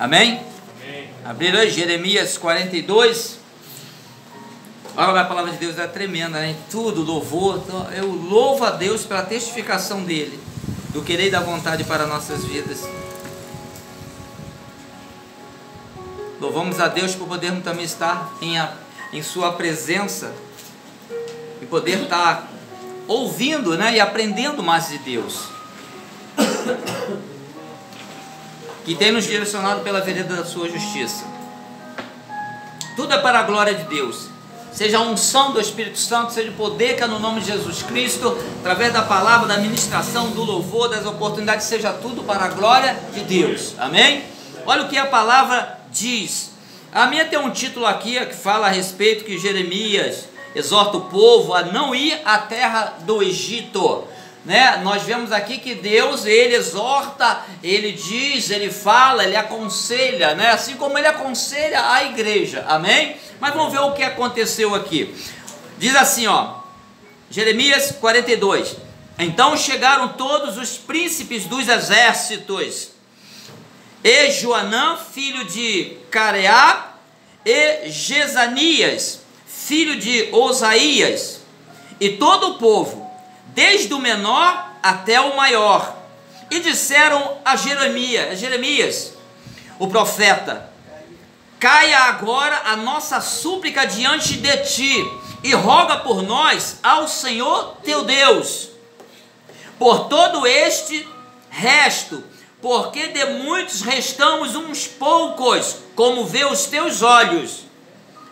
Amém? Abrir aí Jeremias 42. Olha, a palavra de Deus é tremenda, né? Tudo, louvor. Eu louvo a Deus pela testificação dele, do querer e da vontade para nossas vidas. Louvamos a Deus por podermos também estar em sua presença e poder estar ouvindo, né? E aprendendo mais de Deus, que tem nos direcionado pela vereda da sua justiça. Tudo é para a glória de Deus. Seja a unção do Espírito Santo, seja o poder que é no nome de Jesus Cristo, através da palavra, da ministração, do louvor, das oportunidades, seja tudo para a glória de Deus. Amém? Olha o que a palavra diz. A minha tem um título aqui que fala a respeito que Jeremias exorta o povo a não ir à terra do Egito. Né? Nós vemos aqui que Deus, ele exorta, ele diz, ele fala, ele aconselha, né? Assim como ele aconselha a igreja, amém? Mas vamos ver o que aconteceu aqui. Diz assim, ó, Jeremias 42: então chegaram todos os príncipes dos exércitos, e Joanã, filho de Careá, e Jezanias, filho de Osaías, e todo o povo, desde o menor até o maior, e disseram a Jeremias, o profeta: caia agora a nossa súplica diante de ti, e roga por nós ao Senhor teu Deus, por todo este resto, porque de muitos restamos uns poucos, como vê os teus olhos,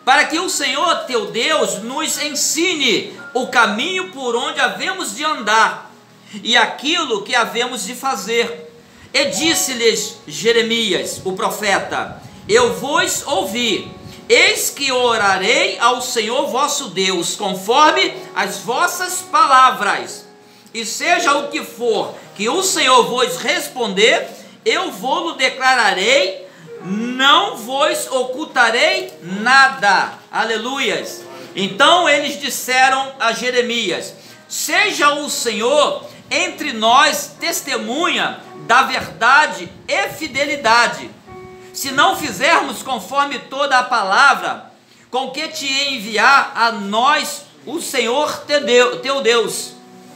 para que o Senhor teu Deus nos ensine o caminho por onde havemos de andar, e aquilo que havemos de fazer. E disse-lhes Jeremias, o profeta: eu vos ouvi, eis que orarei ao Senhor vosso Deus, conforme as vossas palavras, e seja o que for que o Senhor vos responder, eu vou-lo declararei, não vos ocultarei nada. Aleluias. Então eles disseram a Jeremias: seja o Senhor entre nós testemunha da verdade e fidelidade, se não fizermos conforme toda a palavra com que te enviar a nós o Senhor teu Deus,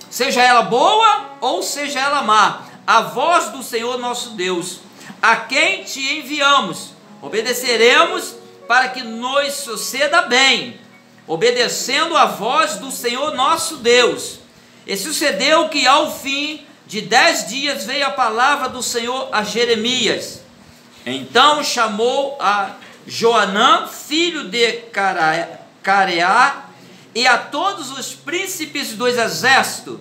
seja ela boa ou seja ela má, a voz do Senhor nosso Deus, a quem te enviamos, obedeceremos para que nos suceda bem, obedecendo a voz do Senhor nosso Deus. E sucedeu que ao fim de 10 dias veio a palavra do Senhor a Jeremias. Então chamou a Joanã, filho de Careá, e a todos os príncipes dos exércitos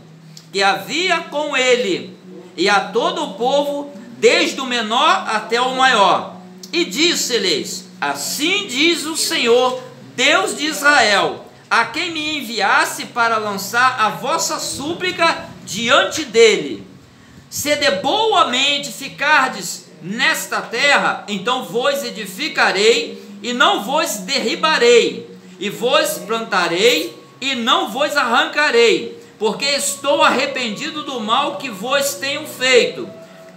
que havia com ele, e a todo o povo, desde o menor até o maior, e disse-lhes: assim diz o Senhor, Deus de Israel, a quem me enviasse para lançar a vossa súplica diante dele: se de boamente ficardes nesta terra, então vos edificarei e não vos derribarei, e vos plantarei e não vos arrancarei, porque estou arrependido do mal que vos tenho feito.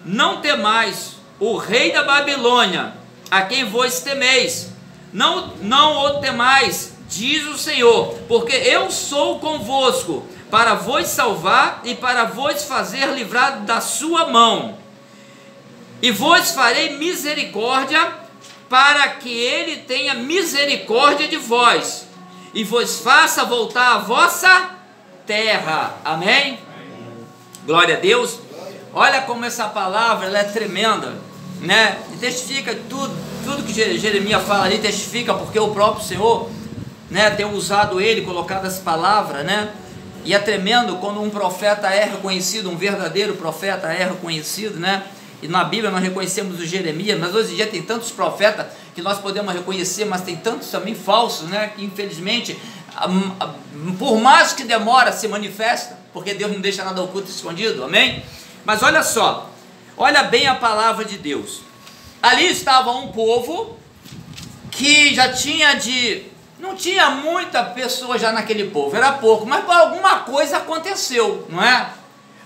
Não temais o rei da Babilônia, a quem vos temeis, não o temais, diz o Senhor, porque eu sou convosco, para vos salvar e para vos fazer livrar da sua mão, e vos farei misericórdia, para que ele tenha misericórdia de vós, e vos faça voltar a vossa terra. Amém? Glória a Deus. Olha como essa palavra ela é tremenda, né? E testifica tudo que Jeremias fala ali, testifica porque o próprio Senhor, né, tem usado ele, colocado essa palavra, né? E é tremendo quando um profeta é reconhecido, um verdadeiro profeta é reconhecido, né? E na Bíblia nós reconhecemos o Jeremias, mas hoje em dia tem tantos profetas que nós podemos reconhecer, mas tem tantos também falsos, né? Que infelizmente, por mais que demora, se manifesta, porque Deus não deixa nada oculto e escondido, amém? Mas olha só, olha bem a palavra de Deus. Ali estava um povo que já não tinha muita pessoa já naquele povo, era pouco, mas alguma coisa aconteceu, não é?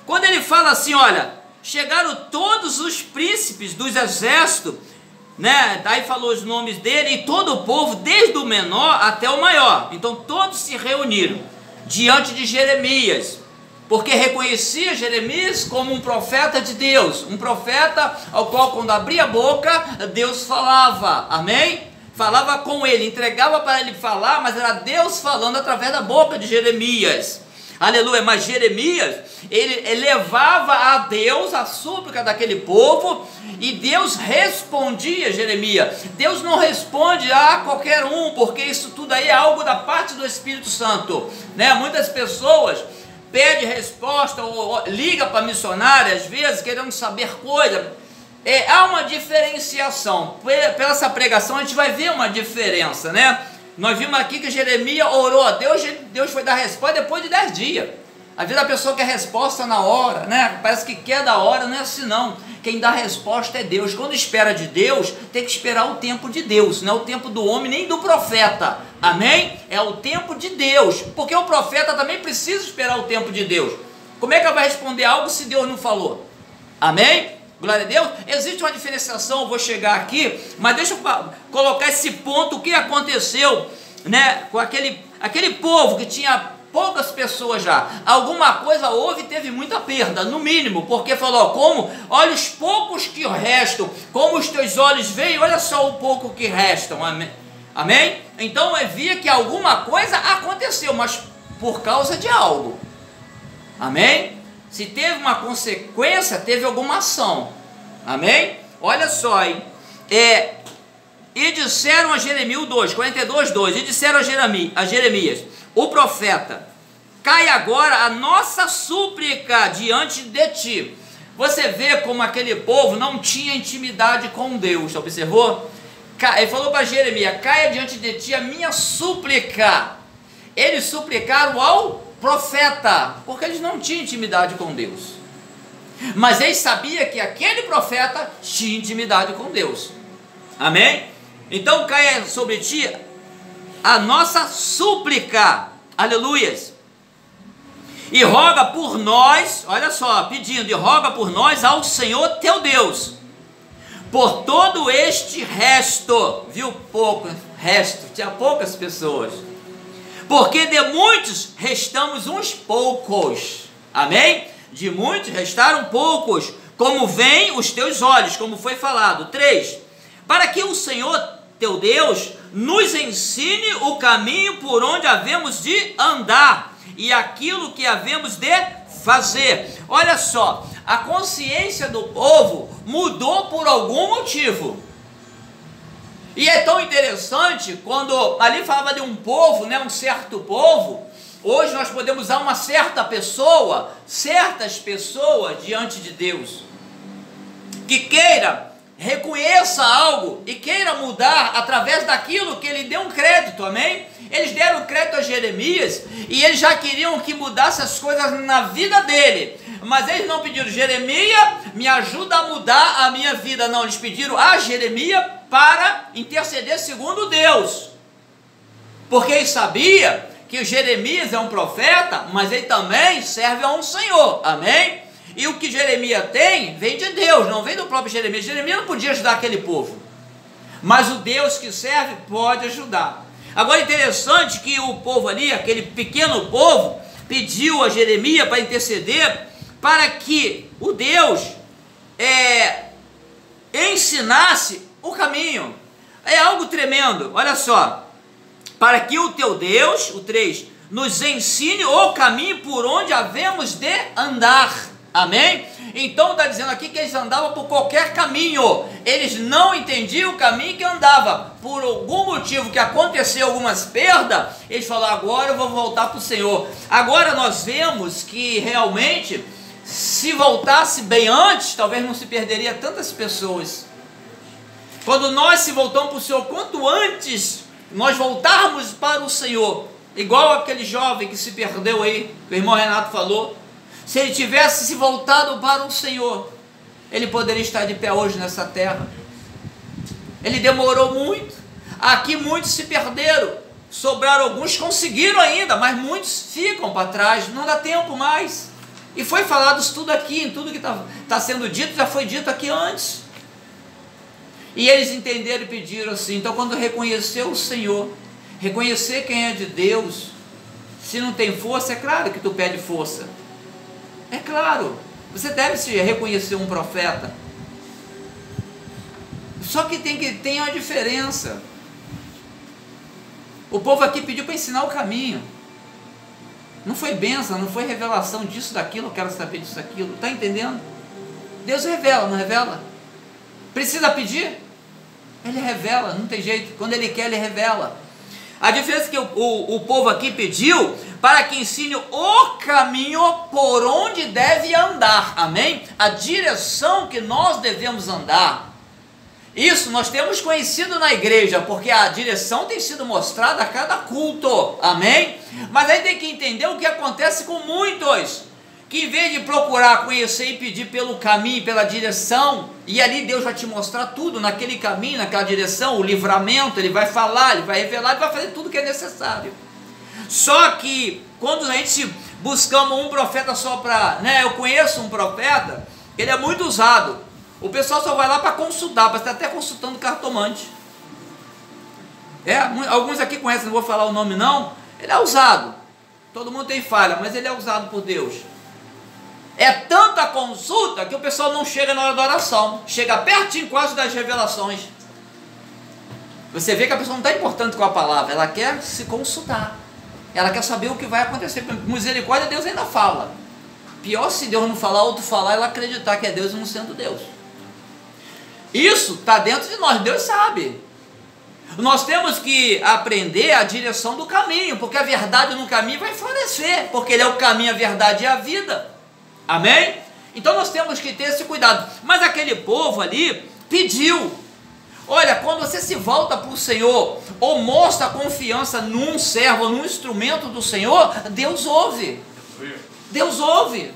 Quando ele fala assim, olha, chegaram todos os príncipes dos exércitos né? Aí falou os nomes dele e todo o povo, desde o menor até o maior. Então todos se reuniram diante de Jeremias, porque reconhecia Jeremias como um profeta de Deus, um profeta ao qual, quando abria a boca, Deus falava, amém? Falava com ele, entregava para ele falar, mas era Deus falando através da boca de Jeremias, aleluia. Mas Jeremias, ele levava a Deus a súplica daquele povo, e Deus respondia a Jeremias. Deus não responde a qualquer um, porque isso tudo aí é algo da parte do Espírito Santo, né? Muitas pessoas pede resposta ou liga para missionário, às vezes, querendo saber coisas. Há uma diferenciação. Pela essa pregação a gente vai ver uma diferença, né? Nós vimos aqui que Jeremias orou a Deus, Deus foi dar resposta depois de 10 dias. Às vezes a pessoa quer resposta na hora, né? Parece que quer da hora, não é assim não. Quem dá resposta é Deus. Quando espera de Deus, tem que esperar o tempo de Deus, não é o tempo do homem nem do profeta, amém? É o tempo de Deus, porque o profeta também precisa esperar o tempo de Deus. Como é que ela vai responder algo se Deus não falou? Amém? Glória a Deus. Existe uma diferenciação, eu vou chegar aqui, mas deixa eu colocar esse ponto, o que aconteceu, né, com aquele povo que tinha poucas pessoas já. Alguma coisa houve e teve muita perda, no mínimo, porque falou, como? Olha os poucos que restam, como os teus olhos veem, olha só o pouco que restam, amém? Amém? Então eu via que alguma coisa aconteceu, mas por causa de algo, amém? Se teve uma consequência, teve alguma ação, amém? Olha só, hein? E disseram a Jeremias, 42:2, e disseram a Jeremias, o profeta, cai agora a nossa súplica diante de ti. Você vê como aquele povo não tinha intimidade com Deus, observou? Ele falou para Jeremias, caia diante de ti a minha súplica. Eles suplicaram ao profeta, porque eles não tinham intimidade com Deus, mas eles sabiam que aquele profeta tinha intimidade com Deus, amém? Então caia sobre ti a nossa súplica, aleluias, e roga por nós, olha só, pedindo, e roga por nós ao Senhor teu Deus, por todo este resto, viu, pouco resto, tinha poucas pessoas, porque de muitos restamos uns poucos, amém? De muitos restaram poucos, como veem os teus olhos, como foi falado. 3, para que o Senhor teu Deus nos ensine o caminho por onde havemos de andar, e aquilo que havemos de fazer. Olha só, a consciência do povo mudou por algum motivo. E é tão interessante, quando ali falava de um povo, né, um certo povo, hoje nós podemos usar uma certa pessoa, certas pessoas diante de Deus, que queira, reconheça algo e queira mudar através daquilo que ele deu um crédito, amém? Eles deram crédito a Jeremias e eles já queriam que mudasse as coisas na vida dele, mas eles não pediram, Jeremias, me ajuda a mudar a minha vida, não, eles pediram a Jeremias para interceder segundo Deus, porque ele sabia que o Jeremias é um profeta, mas ele também serve a um Senhor, amém? E o que Jeremias tem, vem de Deus, não vem do próprio Jeremias. Jeremias não podia ajudar aquele povo, mas o Deus que serve pode ajudar. Agora, interessante que o povo ali, aquele pequeno povo, pediu a Jeremias para interceder, para que o Deus ensinasse o caminho. É algo tremendo, olha só. Para que o teu Deus, o 3, nos ensine o caminho por onde havemos de andar, amém? Então está dizendo aqui que eles andavam por qualquer caminho, eles não entendiam o caminho que andava, por algum motivo que aconteceu algumas perdas, eles falaram, agora eu vou voltar para o Senhor. Agora nós vemos que realmente, se voltasse bem antes, talvez não se perderia tantas pessoas. Quando nós se voltamos para o Senhor, quanto antes nós voltarmos para o Senhor, igual aquele jovem que se perdeu aí, o irmão Renato falou, se ele tivesse se voltado para o Senhor, ele poderia estar de pé hoje nessa terra. Ele demorou muito, aqui muitos se perderam, sobraram alguns, conseguiram ainda, mas muitos ficam para trás, não dá tempo mais. E foi falado isso tudo aqui, em tudo que está sendo dito, já foi dito aqui antes. E eles entenderam e pediram assim. Então, quando reconhecer o Senhor, reconhecer quem é de Deus, se não tem força, é claro que tu pede força. É claro, você deve se reconhecer um profeta. Só que tem uma diferença. O povo aqui pediu para ensinar o caminho. Não foi bênção, não foi revelação disso, daquilo, eu quero saber disso, daquilo. Está entendendo? Deus revela, não revela? Precisa pedir? Ele revela, não tem jeito. Quando Ele quer, Ele revela. A diferença é que o povo aqui pediu para que ensine o caminho por onde deve andar. Amém? A direção que nós devemos andar. Isso nós temos conhecido na igreja, porque a direção tem sido mostrada a cada culto. Amém? Mas aí tem que entender o que acontece com muitos, que em vez de procurar conhecer e pedir pelo caminho, pela direção, e ali Deus vai te mostrar tudo naquele caminho, naquela direção, o livramento, Ele vai falar, Ele vai revelar, Ele vai fazer tudo que é necessário. Só que quando a gente buscamos um profeta só para, eu conheço um profeta, ele é muito usado. O pessoal só vai lá para consultar, para estar até consultando cartomante. Alguns aqui conhecem, não vou falar o nome não. Ele é usado. Todo mundo tem falha, mas ele é usado por Deus. É tanta consulta que o pessoal não chega na hora da oração. Chega pertinho quase das revelações. Você vê que a pessoa não está importando com a palavra. Ela quer se consultar. Ela quer saber o que vai acontecer. Misericórdia, Deus ainda fala. Pior se Deus não falar, outro falar, ela acreditar que é Deus não sendo Deus. Isso está dentro de nós, Deus sabe. Nós temos que aprender a direção do caminho, porque a verdade no caminho vai florescer, porque Ele é o caminho, a verdade e a vida. Amém? Então nós temos que ter esse cuidado. Mas aquele povo ali pediu. Olha, quando você se volta para o Senhor, ou mostra confiança num servo, num instrumento do Senhor, Deus ouve. Deus ouve.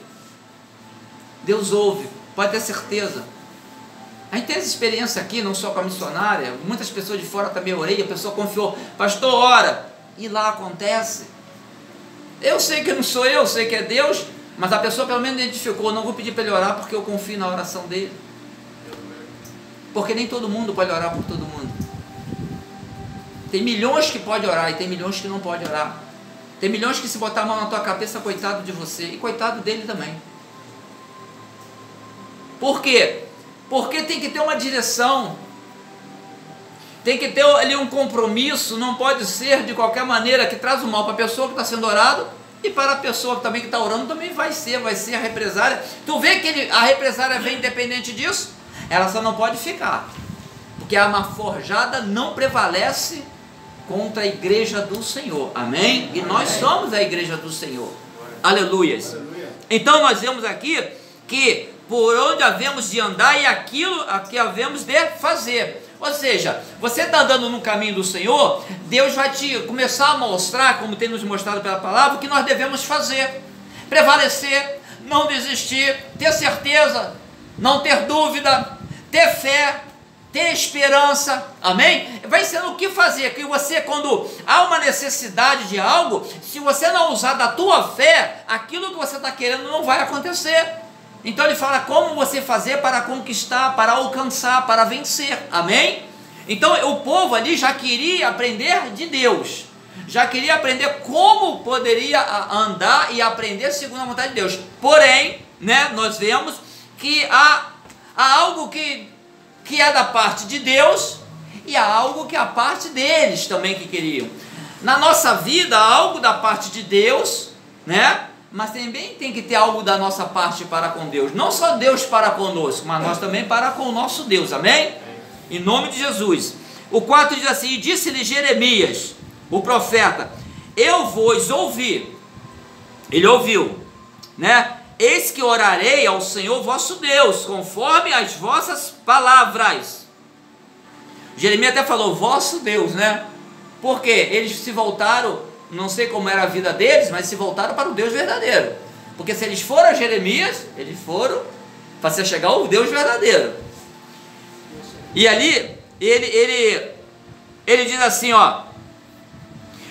Deus ouve, pode ter certeza. A gente tem essa experiência aqui, não só com a missionária, muitas pessoas de fora também orei, a pessoa confiou, pastor, ora, e lá acontece. Eu sei que não sou eu sei que é Deus, mas a pessoa pelo menos identificou, não vou pedir para ele orar porque eu confio na oração dele. Porque nem todo mundo pode orar por todo mundo. Tem milhões que pode orar e tem milhões que não pode orar. Tem milhões que se botar a mão na tua cabeça, coitado de você e coitado dele também. Por quê? Porque tem que ter uma direção, tem que ter ali um compromisso, não pode ser de qualquer maneira que traz o mal para a pessoa que está sendo orado e para a pessoa que também está orando também vai ser a represária. Tu vê que a represária vem independente disso, ela só não pode ficar, porque a arma forjada não prevalece contra a igreja do Senhor, amém? E nós somos a igreja do Senhor, aleluias. Então nós vemos aqui que por onde havemos de andar e aquilo a que havemos de fazer. Ou seja, você está andando no caminho do Senhor, Deus vai te começar a mostrar, como tem nos mostrado pela palavra, o que nós devemos fazer. Prevalecer, não desistir, ter certeza, não ter dúvida, ter fé, ter esperança, amém? Vai sendo o que fazer, que você, quando há uma necessidade de algo, se você não usar da tua fé, aquilo que você está querendo não vai acontecer. Então ele fala como você fazer para conquistar, para alcançar, para vencer, amém? Então o povo ali já queria aprender de Deus, já queria aprender como poderia andar e aprender segundo a vontade de Deus. Porém, nós vemos que há algo que é da parte de Deus e há algo que é a parte deles também que queriam. Na nossa vida há algo da parte de Deus, mas também tem que ter algo da nossa parte para com Deus. Não só Deus para conosco, mas nós também para com o nosso Deus. Amém? Em nome de Jesus. O 4 diz assim: e disse-lhe Jeremias, o profeta, eu vos ouvi. Ele ouviu, eis que orarei ao Senhor vosso Deus, conforme as vossas palavras. Jeremias até falou, vosso Deus, porque eles se voltaram, não sei como era a vida deles, mas se voltaram para o Deus verdadeiro. Porque se eles foram a Jeremias, eles foram para se chegar ao Deus verdadeiro. E ali, ele diz assim,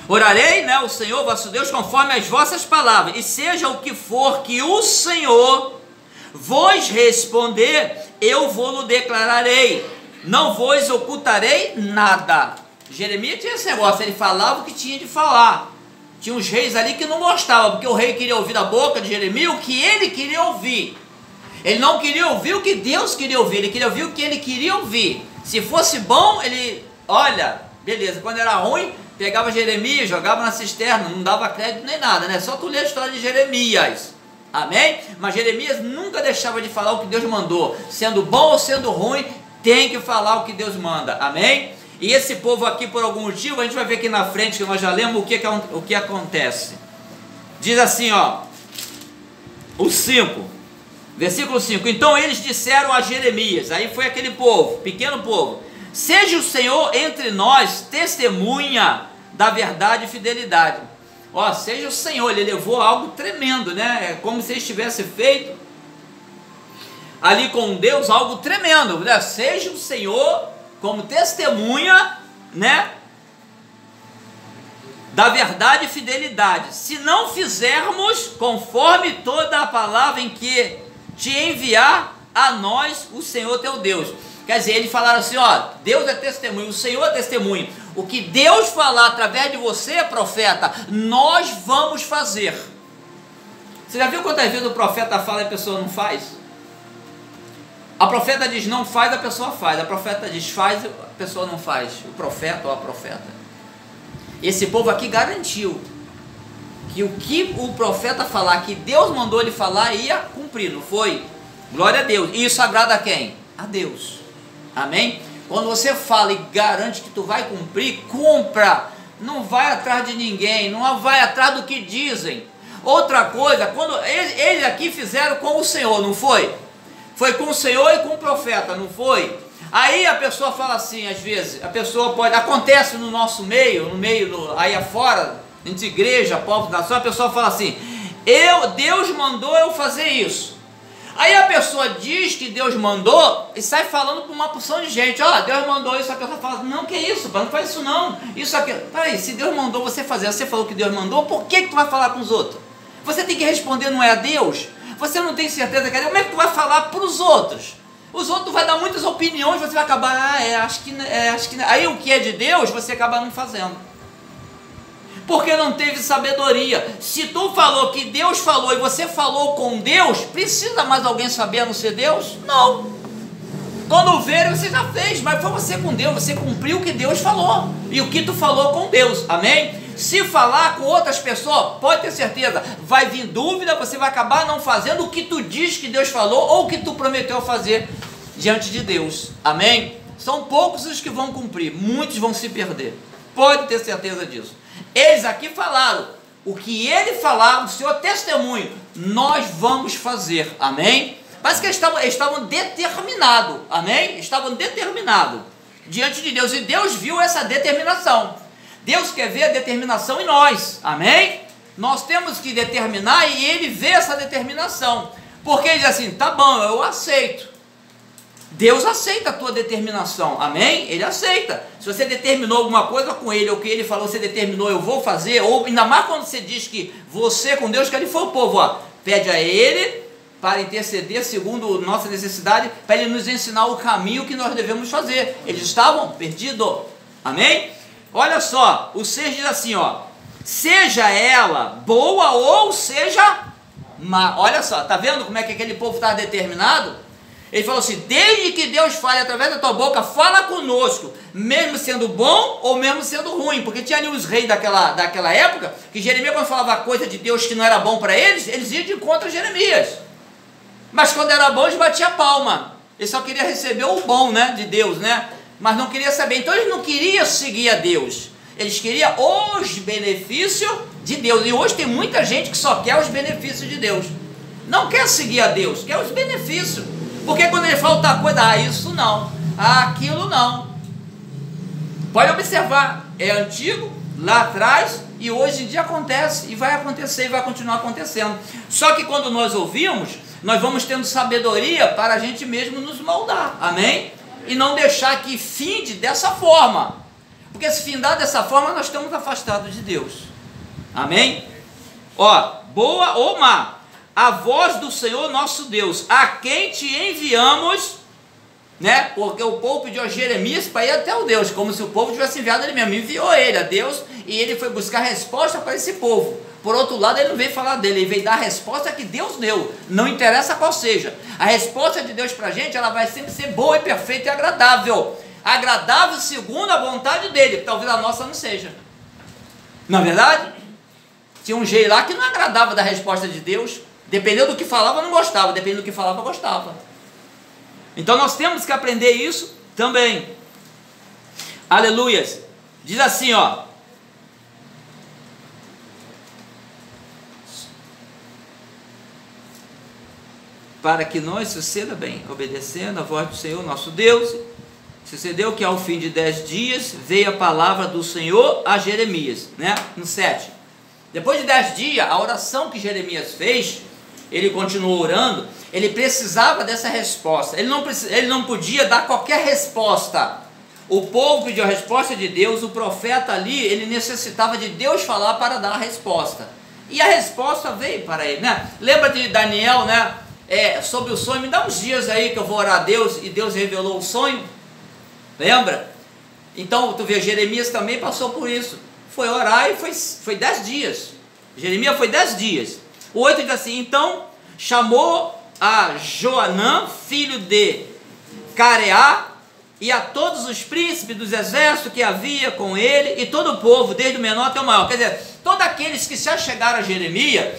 orarei, o Senhor vosso Deus, conforme as vossas palavras, e seja o que for que o Senhor vos responder, eu vou-lo declararei. não vos ocultarei nada. Jeremias tinha esse negócio, ele falava o que tinha de falar. Tinha uns reis ali que não gostavam, porque o rei queria ouvir da boca de Jeremias o que ele queria ouvir. Ele não queria ouvir o que Deus queria ouvir, ele queria ouvir o que ele queria ouvir. Se fosse bom, ele, olha, beleza. Quando era ruim, pegava Jeremias, jogava na cisterna, não dava crédito nem nada, né? Só tu lê a história de Jeremias, amém? Mas Jeremias nunca deixava de falar o que Deus mandou. Sendo bom ou sendo ruim, tem que falar o que Deus manda, amém? E esse povo aqui, por algum motivo, a gente vai ver aqui na frente, que nós já lemos o que acontece. Diz assim, ó, o 5, versículo 5. Então eles disseram a Jeremias, aí foi aquele povo, pequeno povo: seja o Senhor entre nós testemunha da verdade e fidelidade. Ó, seja o Senhor, ele levou algo tremendo, né? É como se ele tivesse feito ali com Deus algo tremendo, né? Seja o Senhor como testemunha, né, da verdade e fidelidade, se não fizermos conforme toda a palavra em que te enviar a nós o Senhor teu Deus. Quer dizer, eles falaram assim, ó, Deus é testemunho, o Senhor é testemunho, o que Deus falar através de você, profeta, nós vamos fazer. Você já viu quantas vezes o profeta fala e a pessoa não faz? A profeta diz não faz, a pessoa faz. A profeta diz faz, a pessoa não faz. O profeta ou a profeta. Esse povo aqui garantiu que o que o profeta falar, que Deus mandou ele falar, ia cumprir, não foi? Glória a Deus. E isso agrada a quem? A Deus. Amém? Quando você fala e garante que tu vai cumprir, cumpra. Não vai atrás de ninguém, não vai atrás do que dizem. Outra coisa, quando eles aqui fizeram com o Senhor, não foi? Foi com o Senhor e com o profeta, não foi? Aí a pessoa fala assim, às vezes, a pessoa pode, acontece no nosso meio, aí afora, entre igreja, povo, nação, a pessoa fala assim, Deus mandou eu fazer isso. Aí a pessoa diz que Deus mandou e sai falando para uma porção de gente, ó, Deus mandou isso, a pessoa fala, não, que isso, não faz isso não, isso aqui, peraí, se Deus mandou você fazer, você falou que Deus mandou, por que tu vai falar com os outros? Você tem que responder, não é a Deus? Você não tem certeza que é Deus, como é que tu vai falar para os outros? Os outros vai dar muitas opiniões, você vai acabar, acho que aí o que é de Deus, você acaba não fazendo. Porque não teve sabedoria. Se tu falou que Deus falou e você falou com Deus, precisa mais alguém saber a não ser Deus? Não. Quando ver, você já fez, mas foi você com Deus, você cumpriu o que Deus falou. E o que tu falou com Deus, amém? Se falar com outras pessoas, pode ter certeza, vai vir dúvida, você vai acabar não fazendo o que tu diz que Deus falou ou o que tu prometeu fazer diante de Deus, amém? São poucos os que vão cumprir, muitos vão se perder, pode ter certeza disso. Eles aqui falaram, o que ele falar, o Senhor testemunho, nós vamos fazer, amém? Parece que eles estavam determinados, amém? Estavam determinados diante de Deus, e Deus viu essa determinação. Deus quer ver a determinação em nós, amém? Nós temos que determinar e ele vê essa determinação, porque ele diz assim, tá bom, eu aceito. Deus aceita a tua determinação, amém? Ele aceita. Se você determinou alguma coisa com ele, ou que ele falou, você determinou, eu vou fazer, ou ainda mais quando você diz que você com Deus, que ele foi o povo, ó, pede a ele para interceder segundo nossa necessidade, para ele nos ensinar o caminho que nós devemos fazer. Eles estavam perdidos, amém? Olha só, o 6 diz assim, ó, seja ela boa ou seja má. Olha só, tá vendo como é que aquele povo estava determinado? Ele falou assim, desde que Deus fale através da tua boca, fala conosco, mesmo sendo bom ou mesmo sendo ruim, porque tinha ali os reis daquela época, que Jeremias, quando falava coisa de Deus que não era bom para eles iam de contra Jeremias, mas quando era bom eles batiam a palma, eles só queriam receber o bom, né, de Deus, né, mas não queria saber, então eles não queriam seguir a Deus, eles queriam os benefícios de Deus, e hoje tem muita gente que só quer os benefícios de Deus, não quer seguir a Deus, quer os benefícios, porque quando ele fala outra coisa, isso não, aquilo não, pode observar, é antigo, lá atrás, e hoje em dia acontece, e vai acontecer, e vai continuar acontecendo, só que quando nós ouvimos, nós vamos tendo sabedoria para a gente mesmo nos moldar, amém? E não deixar que finde dessa forma, porque se findar dessa forma, nós estamos afastados de Deus, amém? Ó, boa ou má, a voz do Senhor nosso Deus, a quem te enviamos né? Porque o povo pediu a Jeremias para ir até o Deus, como se o povo tivesse enviado ele mesmo, enviou ele a Deus, e ele foi buscar resposta para esse povo. Por outro lado, ele não veio falar dele, ele veio dar a resposta que Deus deu, não interessa qual seja. A resposta de Deus para a gente, ela vai sempre ser boa e perfeita e agradável. Agradável segundo a vontade dele, que talvez a nossa não seja. Não é verdade? Tinha um jeito lá que não agradava da resposta de Deus, dependendo do que falava, não gostava, dependendo do que falava, gostava. Então nós temos que aprender isso também. Aleluias. Diz assim, ó. Para que nós suceda bem, obedecendo a voz do Senhor nosso Deus. Sucedeu que ao fim de 10 dias veio a palavra do Senhor a Jeremias, né? No 7. Depois de 10 dias, a oração que Jeremias fez, ele continuou orando, ele precisava dessa resposta. Ele não podia dar qualquer resposta. O povo pediu a resposta de Deus, o profeta ali, ele necessitava de Deus falar para dar a resposta. E a resposta veio para ele, né? Lembra de Daniel, né? Sobre o sonho, me dá uns dias aí que eu vou orar a Deus, e Deus revelou o sonho. Lembra? Então, tu vê, Jeremias também passou por isso. Foi orar e foi 10 dias. Jeremias foi 10 dias. O 8 diz assim, então chamou a Joanã, filho de Careá, e a todos os príncipes dos exércitos que havia com ele, e todo o povo, desde o menor até o maior. Quer dizer, todos aqueles que se achegaram a Jeremias,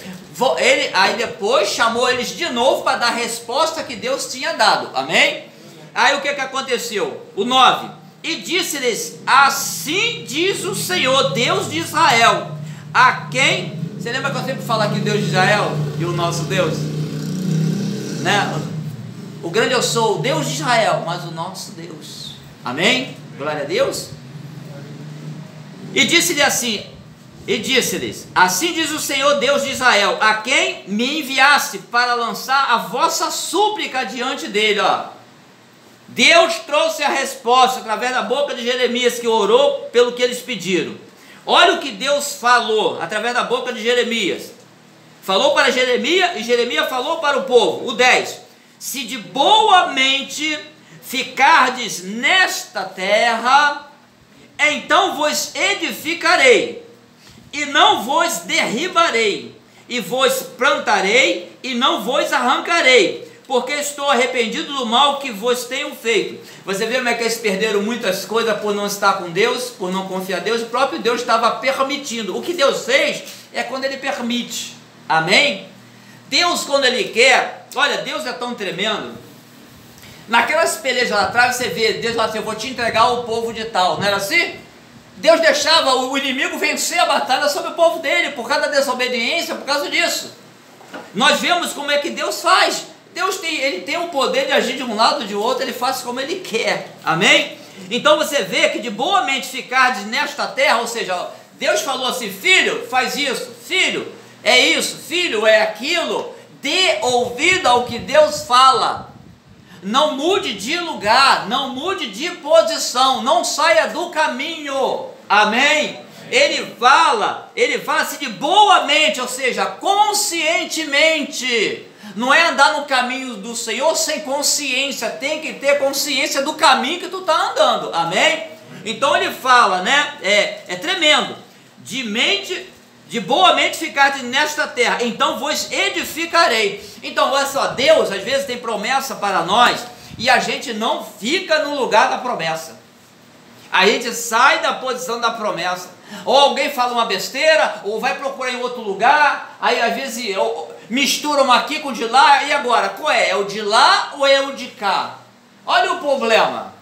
aí depois chamou eles de novo para dar a resposta que Deus tinha dado. Amém? Aí o que aconteceu? O 9. E disse-lhes, assim diz o Senhor, Deus de Israel, a quem... Você lembra que eu sempre falo aqui Deus de Israel e o nosso Deus? Né? O grande eu sou, o Deus de Israel, mas o nosso Deus. Amém? Glória a Deus. E disse-lhes assim, assim diz o Senhor Deus de Israel, a quem me enviaste para lançar a vossa súplica diante dele, ó. Deus trouxe a resposta através da boca de Jeremias, que orou pelo que eles pediram. Olha o que Deus falou através da boca de Jeremias. Falou para Jeremias e Jeremias falou para o povo. O 10. Se de boa mente ficardes nesta terra, então vos edificarei, e não vos derribarei, e vos plantarei, e não vos arrancarei, porque estou arrependido do mal que vos tenho feito. Você vê como é que eles perderam muitas coisas por não estar com Deus, por não confiar em Deus. O próprio Deus estava permitindo. O que Deus fez é quando Ele permite. Amém? Deus, quando Ele quer, olha, Deus é tão tremendo. Naquelas pelejas lá atrás, você vê, Deus lá assim, eu vou te entregar o povo de tal, não era assim? Deus deixava o inimigo vencer a batalha sobre o povo dele, por causa da desobediência, por causa disso. Nós vemos como é que Deus faz. Ele tem o poder de agir de um lado ou de outro, Ele faz como Ele quer, amém? Então você vê que de boa mente ficardes nesta terra, ou seja, Deus falou assim, filho, faz isso, filho, é isso, filho, é aquilo, dê ouvido ao que Deus fala, não mude de lugar, não mude de posição, não saia do caminho, amém? Ele fala assim de boa mente, ou seja, conscientemente. Não é andar no caminho do Senhor sem consciência, tem que ter consciência do caminho que tu está andando, amém? Então ele fala, né, é tremendo, de boa mente ficar nesta terra, então vos edificarei. Então olha só, Deus às vezes tem promessa para nós, e a gente não fica no lugar da promessa, a gente sai da posição da promessa, ou alguém fala uma besteira, ou vai procurar em outro lugar, aí às vezes... misturam aqui com o de lá, e agora, qual é? É o de lá ou é o de cá? Olha o problema.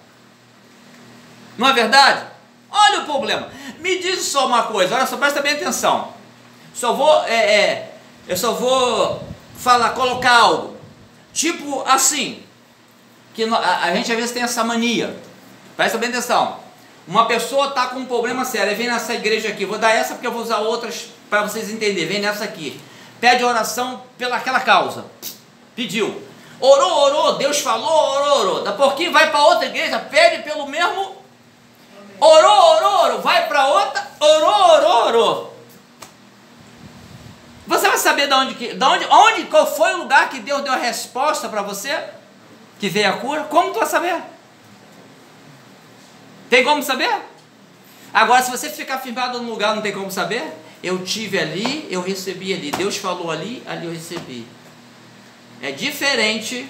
Não é verdade? Olha o problema. Me diz só uma coisa, olha só, presta bem atenção. Eu só vou colocar algo. Tipo assim, que a gente às vezes tem essa mania. Presta bem atenção. Uma pessoa está com um problema sério, vem nessa igreja aqui, vou dar essa porque eu vou usar outras para vocês entenderem, vem nessa aqui. Pede oração pelaquela causa. Pediu. Orou, Deus falou, orou. Da pouquinho vai para outra igreja, pede pelo mesmo. Orou, vai para outra, orou. Você vai saber qual foi o lugar que Deus deu a resposta para você? que veio a cura? Como tu vai saber? Tem como saber? Agora, se você ficar firmado num lugar, não tem como saber? Eu tive ali, eu recebi ali. Deus falou ali, ali eu recebi. É diferente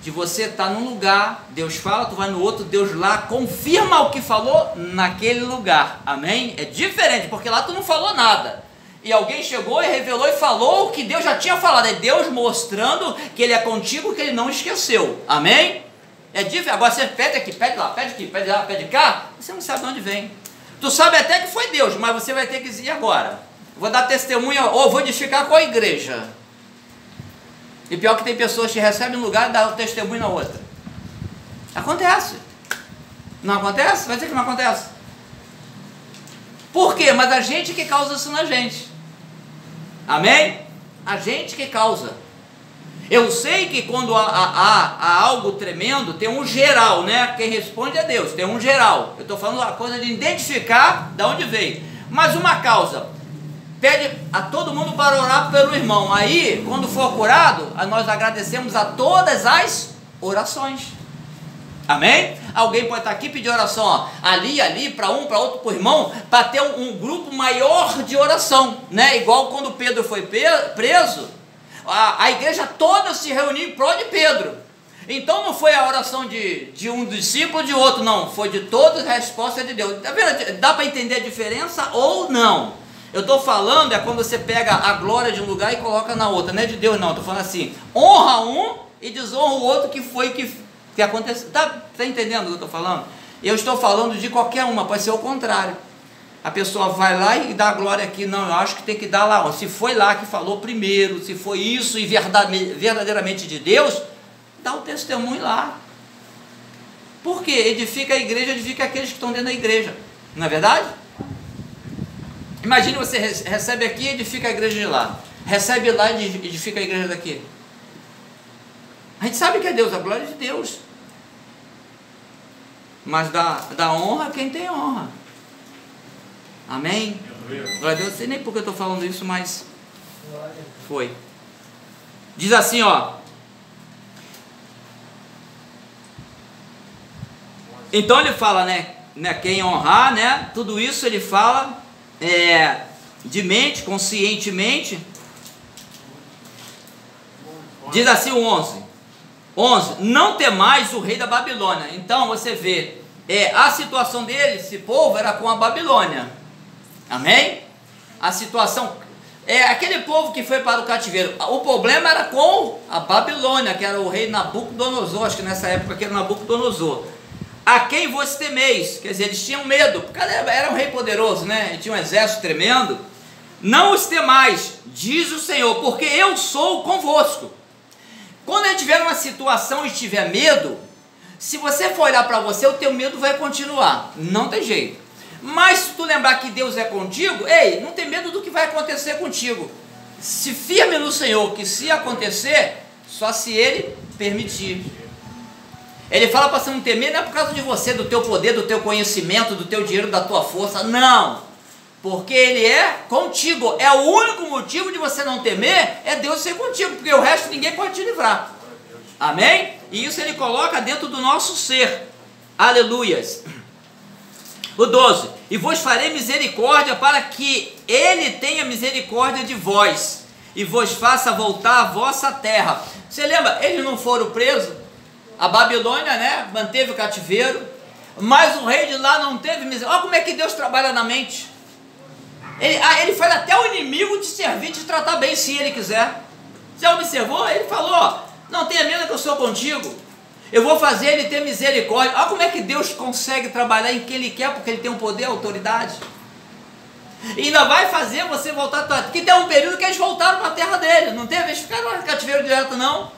de você estar num lugar, Deus fala, tu vai no outro, Deus lá confirma o que falou naquele lugar. Amém? É diferente, porque lá tu não falou nada. E alguém chegou e revelou e falou o que Deus já tinha falado. É Deus mostrando que Ele é contigo, que Ele não esqueceu. Amém? É diferente. Agora você pede aqui, pede lá, pede aqui, pede lá, pede cá. Você não sabe de onde vem. Tu sabe até que foi Deus, mas você vai ter que dizer agora. Vou dar testemunha ou vou edificar com a igreja. E pior que tem pessoas que recebem um lugar e dão testemunho na outra. Acontece. Não acontece? Vai dizer que não acontece. Por quê? Mas a gente que causa isso na gente. Amém? A gente que causa. Eu sei que quando há algo tremendo, tem um geral, né? Quem responde é Deus, tem um geral. Eu estou falando a coisa de identificar de onde veio. Mas uma causa, pede a todo mundo para orar pelo irmão. Aí, quando for curado, nós agradecemos a todas as orações. Amém? Alguém pode estar aqui e pedir oração, ó, ali, para um, para outro, para o irmão, para ter um grupo maior de oração, né? Igual quando Pedro foi preso, a igreja toda se reuniu em prol de Pedro. Então não foi a oração de um discípulo ou de outro, não, foi de todos a resposta de Deus. Tá vendo? Dá para entender a diferença ou não? Eu estou falando, é quando você pega a glória de um lugar e coloca na outra, não é de Deus não, estou falando assim, honra um e desonra o outro que foi que aconteceu. Tá entendendo o que eu estou falando? Eu estou falando de qualquer uma, pode ser o contrário. A pessoa vai lá e dá a glória aqui, não, eu acho que tem que dar lá, ó, se foi lá que falou primeiro, se foi isso e verdadeiramente de Deus, dá o testemunho lá. Por quê? Edifica a igreja, edifica aqueles que estão dentro da igreja, não é verdade? Imagine você recebe aqui e edifica a igreja de lá, recebe lá e edifica a igreja daqui. A gente sabe que é Deus, a glória é de Deus, mas dá honra a quem tem honra. Amém? Glória a Deus, não sei nem porque eu estou falando isso, mas foi. Diz assim, ó. Então ele fala, né, quem honrar, né, tudo isso ele fala de mente, conscientemente. Diz assim o 11, não temais o rei da Babilônia. Então você vê, a situação dele, esse povo, era com a Babilônia. Amém? A situação, aquele povo que foi para o cativeiro, o problema era com a Babilônia, que era o rei Nabucodonosor, acho que nessa época que era Nabucodonosor. A quem vos temeis? Quer dizer, eles tinham medo, porque era um rei poderoso, né? Ele tinha um exército tremendo. Não os temais, diz o Senhor, porque eu sou convosco. Quando a gente tiver uma situação e tiver medo, se você for olhar para você, o teu medo vai continuar, não tem jeito. Mas se tu lembrar que Deus é contigo, ei, não tem medo do que vai acontecer contigo. Se firme no Senhor, que se acontecer, só se Ele permitir. Ele fala para você não temer, não é por causa de você, do teu poder, do teu conhecimento, do teu dinheiro, da tua força, não. Porque Ele é contigo. É o único motivo de você não temer, é Deus ser contigo, porque o resto ninguém pode te livrar. Amém? E isso Ele coloca dentro do nosso ser. Aleluias. O 12, e vos farei misericórdia para que Ele tenha misericórdia de vós e vos faça voltar à vossa terra. Você lembra, eles não foram presos, a Babilônia, né, manteve o cativeiro, mas o rei de lá não teve misericórdia. Olha como é que Deus trabalha na mente. Ele faz até o inimigo te servir, te tratar bem se Ele quiser. Você observou? Ele falou, não tenha medo que eu sou contigo. Eu vou fazer Ele ter misericórdia. Olha como é que Deus consegue trabalhar em quem Ele quer, porque Ele tem o poder, a autoridade. E ainda vai fazer você voltar. Porque tem um período que eles voltaram para a terra dele. Não teve? Eles ficaram no cativeiro direto, não.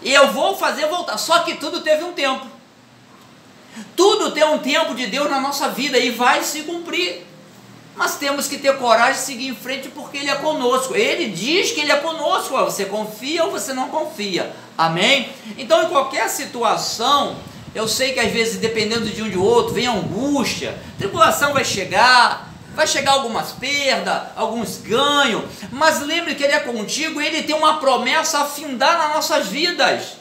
E eu vou fazer voltar. Só que tudo teve um tempo. Tudo tem um tempo de Deus na nossa vida e vai se cumprir. Mas temos que ter coragem de seguir em frente porque Ele é conosco. Ele diz que Ele é conosco. Você confia ou você não confia. Amém? Então em qualquer situação, eu sei que às vezes dependendo de um de outro, vem angústia, tribulação vai chegar algumas perdas, alguns ganhos, mas lembre que Ele é contigo e Ele tem uma promessa a findar nas nossas vidas.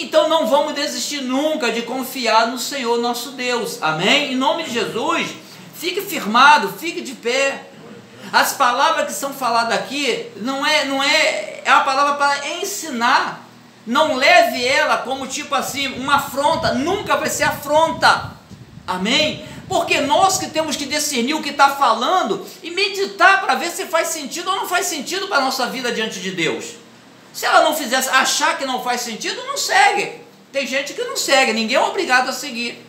Então não vamos desistir nunca de confiar no Senhor nosso Deus, amém? Em nome de Jesus, fique firmado, fique de pé. As palavras que são faladas aqui é a palavra para ensinar. Não leve ela como tipo assim, uma afronta, nunca vai ser afronta, amém? Porque nós que temos que discernir o que está falando e meditar para ver se faz sentido ou não faz sentido para a nossa vida diante de Deus. Se ela não fizesse, achar que não faz sentido, não segue. Tem gente que não segue, ninguém é obrigado a seguir.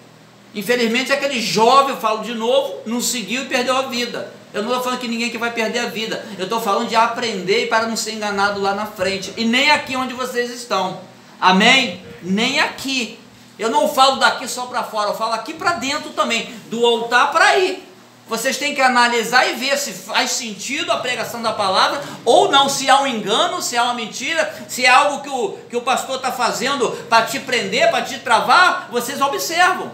Infelizmente aquele jovem, eu falo de novo, não seguiu e perdeu a vida. Eu não estou falando que ninguém que vai perder a vida, eu estou falando de aprender para não ser enganado lá na frente, e nem aqui onde vocês estão, amém? Nem aqui, eu não falo daqui só para fora, eu falo aqui para dentro também, do altar para aí. Vocês têm que analisar e ver se faz sentido a pregação da palavra ou não, se há um engano, se há uma mentira, se é algo que o pastor está fazendo para te prender, para te travar, vocês observam.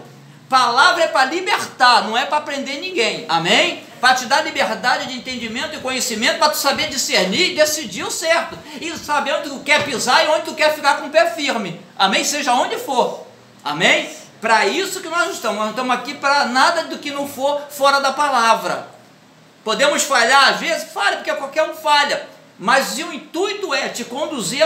Palavra é para libertar, não é para prender ninguém, amém? Para te dar liberdade de entendimento e conhecimento, para tu saber discernir e decidir o certo, e saber onde tu quer pisar e onde tu quer ficar com o pé firme, amém? Seja onde for, amém? Para isso que nós não estamos aqui para nada do que não for fora da palavra. Podemos falhar, às vezes falha, porque qualquer um falha, mas o intuito é te conduzir a